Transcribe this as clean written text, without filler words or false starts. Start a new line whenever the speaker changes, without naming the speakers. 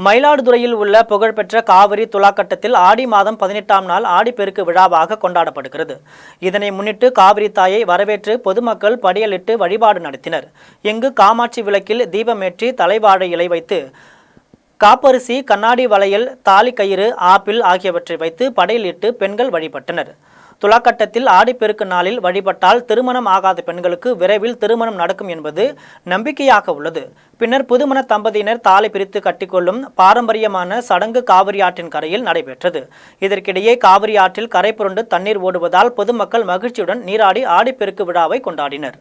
மயிலாடுதுறையில் உள்ள புகழ்பெற்ற காவிரி துலாக்கட்டத்தில் ஆடி மாதம் 18ஆம் நாள் ஆடிப்பெருக்கு விழாவாக கொண்டாடப்படுகிறது. இதனை முன்னிட்டு காவிரி தாயை வரவேற்று பொதுமக்கள் படியலிட்டு வழிபாடு நடத்தினர். இங்கு காமாட்சி விளக்கில் தீபமேற்றி தலைவாழை இலை வைத்து காப்பரிசி, கண்ணாடி வளையல், தாலி கயிறு, ஆப்பிள் ஆகியவற்றை வைத்து படையலிட்டு பெண்கள் வழிபட்டனர். துலாக்கட்டத்தில் ஆடிப்பெருக்கு நாளில் வழிபட்டால் திருமணம் ஆகாத பெண்களுக்கு விரைவில் திருமணம் நடக்கும் என்பது நம்பிக்கையாக உள்ளது. பின்னர் புதுமண தம்பதியினர் தாலி பிரித்து கட்டிக்கொள்ளும் பாரம்பரியமான சடங்கு காவிரி ஆற்றின் கரையில் நடைபெற்றது. இதற்கிடையே காவிரி ஆற்றில் கரை புரண்டு தண்ணீர் ஓடுவதால் பொதுமக்கள் மகிழ்ச்சியுடன் நீராடி ஆடிப்பெருக்கு விழாவை கொண்டாடினர்.